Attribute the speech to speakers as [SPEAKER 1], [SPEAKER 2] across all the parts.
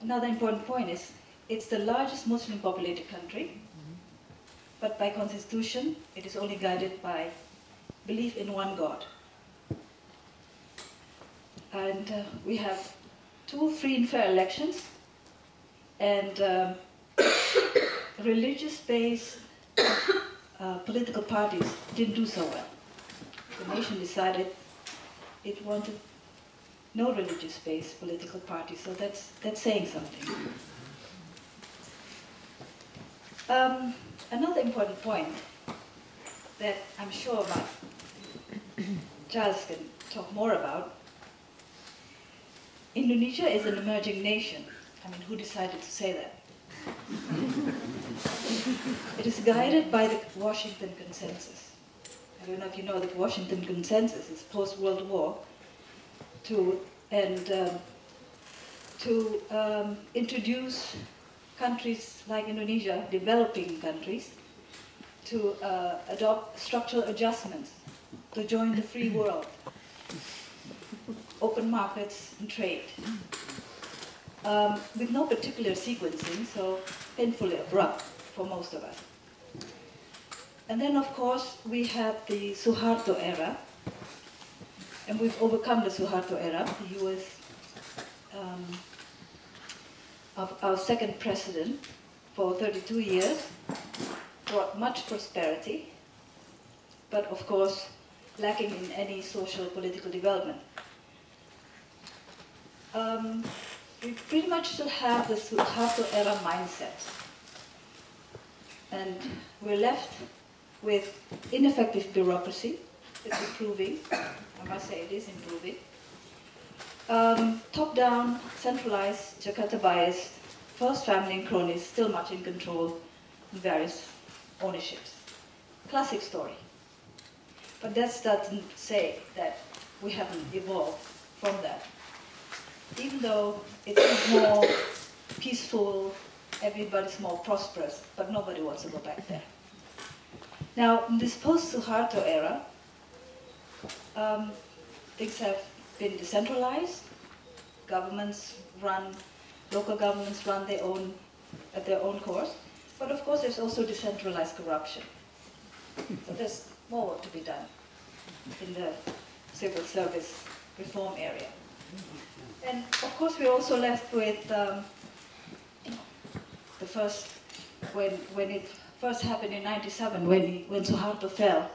[SPEAKER 1] Another important point is it's the largest Muslim populated country, but by constitution it is only guided by belief in one God. And we have 2 free and fair elections, and religious-based political parties didn't do so well. The nation decided it wanted no religious-based political parties, so that's saying something. Another important point that I'm sure Charles can talk more about. Indonesia is an emerging nation. I mean, who decided to say that? It is guided by the Washington Consensus. I don't know if you know, the Washington Consensus is post-World War to introduce countries like Indonesia, developing countries, to adopt structural adjustments to join the free world, open markets and trade, with no particular sequencing, so painfully abrupt for most of us. And then, of course, we had the Suharto era, and we've overcome the Suharto era. He was our second president for 32 years, brought much prosperity, but of course lacking in any social political development. We pretty much still have the Suharto era mindset, and we're left with ineffective bureaucracy. It's improving, I must say it is improving. Top-down, centralized, Jakarta-biased, first family and cronies still much in control in various ownerships. Classic story. But that doesn't say that we haven't evolved from that. Even though it's more peaceful, everybody's more prosperous, but nobody wants to go back there. Now, in this post-Suharto era, things have been decentralized. Local governments run at their own course. But of course, there's also decentralized corruption. So there's more work to be done in the civil service reform area. And of course, we're also left with the first, when it first happened in '97, when Suharto fell.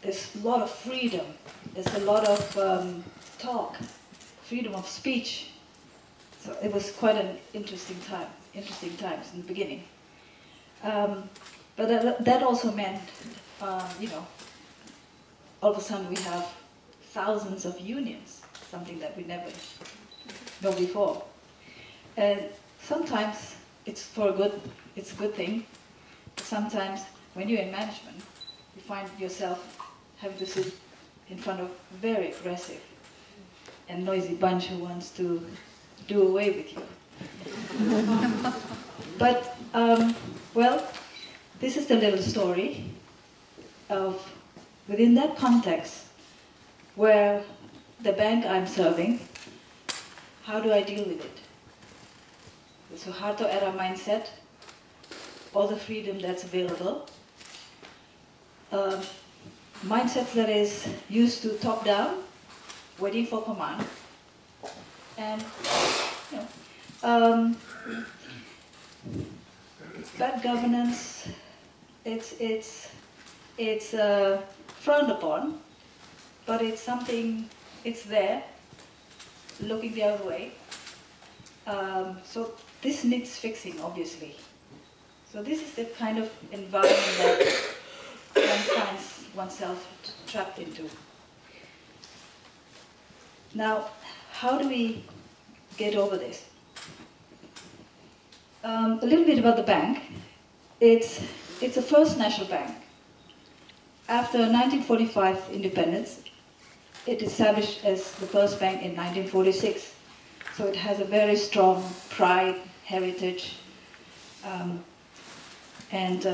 [SPEAKER 1] There's a lot of freedom. There's a lot of talk, freedom of speech. So it was quite an interesting times in the beginning. But that also meant, all of a sudden we have thousands of unions, something that we never know before. And sometimes it's a good thing. But sometimes when you're in management, you find yourself having to sit in front of a very aggressive and noisy bunch who wants to do away with you. But, well, this is the little story of, within that context, where the bank I'm serving, how do I deal with it? The Suharto era mindset, all the freedom that's available, mindset that is used to top down, waiting for command, and bad governance. It's frowned upon, but it's something. It's there, looking the other way. So this needs fixing, obviously. So this is the kind of environment that one finds oneself trapped into. Now, how do we get over this? A little bit about the bank. It's the first national bank. After 1945 independence, it established as the first bank in 1946. So it has a very strong pride, heritage, and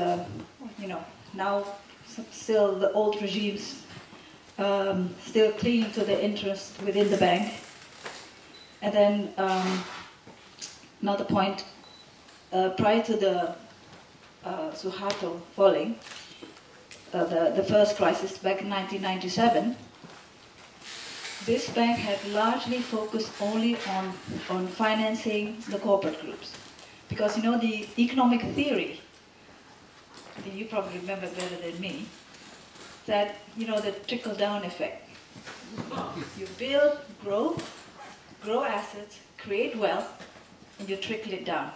[SPEAKER 1] now still the old regimes still clinging to their interest within the bank. And then another point, prior to the Suharto falling, the first crisis back in 1997, this bank had largely focused only on financing the corporate groups. Because, you know, the economic theory, you probably remember better than me, that, you know, the trickle-down effect. You build, grow assets, create wealth, and you trickle it down.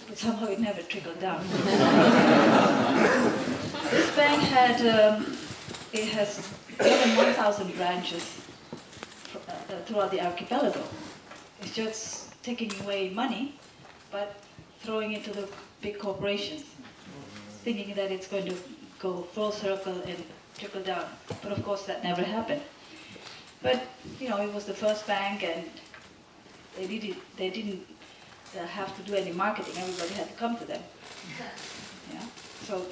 [SPEAKER 1] But somehow it never trickled down. This bank had, it has more than 1,000 branches throughout the archipelago. It's just taking away money, but throwing it to the big corporations, thinking that it's going to go full circle and trickle down. But of course that never happened. But, you know, it was the first bank, and they didn't have to do any marketing. Everybody had to come to them. Yeah? So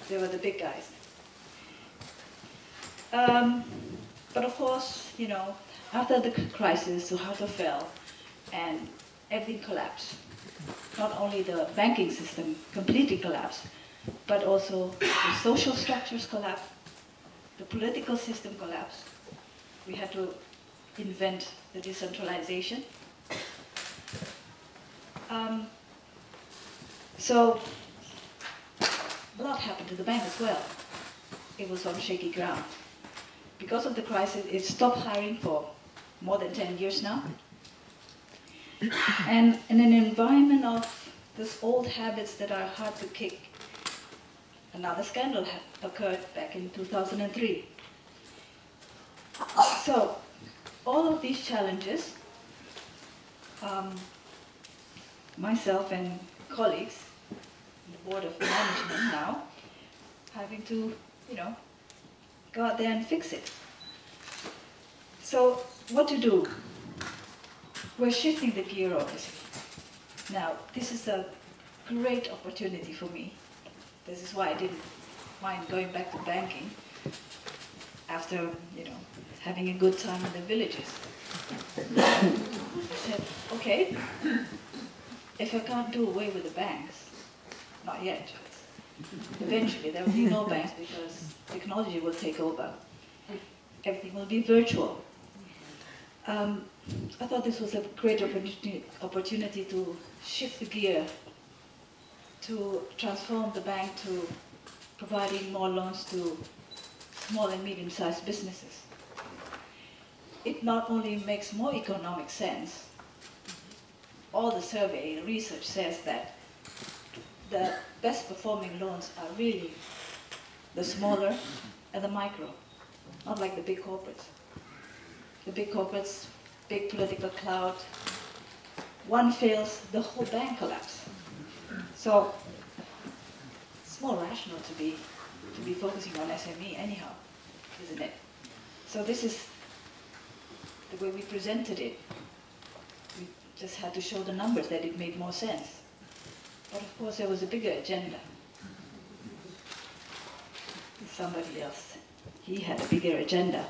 [SPEAKER 1] they were the big guys. But of course, you know, after the crisis, Suharto fell, and everything collapsed. Not only the banking system completely collapsed, but also the social structures collapsed, the political system collapsed. We had to invent the decentralization. So a lot happened to the bank as well. It was on shaky ground. Because of the crisis, it stopped hiring for more than 10 years now. And in an environment of these old habits that are hard to kick, another scandal occurred back in 2003. So, all of these challenges, myself and colleagues, the board of management now, having to, you know, go out there and fix it. So, what to do? We're shifting the gear, obviously. Now, this is a great opportunity for me. This is why I didn't mind going back to banking after, you know, having a good time in the villages. I said, okay, if I can't do away with the banks, not yet, eventually there will be no banks because technology will take over. Everything will be virtual. I thought this was a great opportunity to shift the gear, to transform the bank to providing more loans to small and medium-sized businesses. It not only makes more economic sense, all the survey and research says that the best performing loans are really the smaller and the micro, not like the big corporates. The big corporates, big political cloud, one fails, the whole bank collapses. So it's more rational to be focusing on SME anyhow, isn't it? So this is the way we presented it. We just had to show the numbers that it made more sense. But of course there was a bigger agenda. Somebody else, he had a bigger agenda.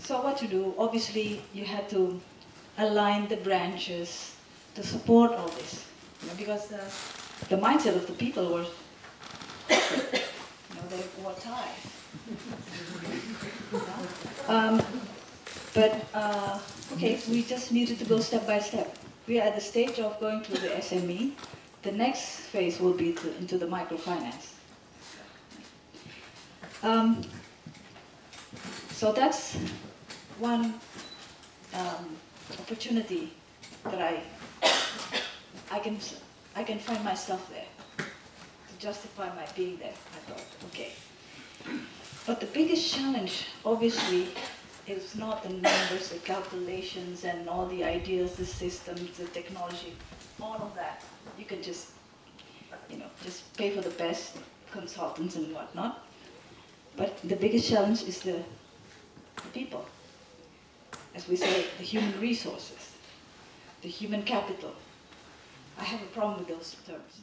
[SPEAKER 1] So what to do? Obviously you had to align the branches to support all this. You know, because the mindset of the people was, you know, they wore ties. Okay, we just needed to go step by step. We are at the stage of going to the SME. The next phase will be into the microfinance. So that's one opportunity that I can find myself there, to justify my being there. I thought, okay. But the biggest challenge, obviously, is not the numbers, the calculations, and all the ideas, the systems, the technology, all of that. You can just, you know, just pay for the best consultants and whatnot. But the biggest challenge is the people. As we say, the human resources, the human capital. I have a problem with those terms.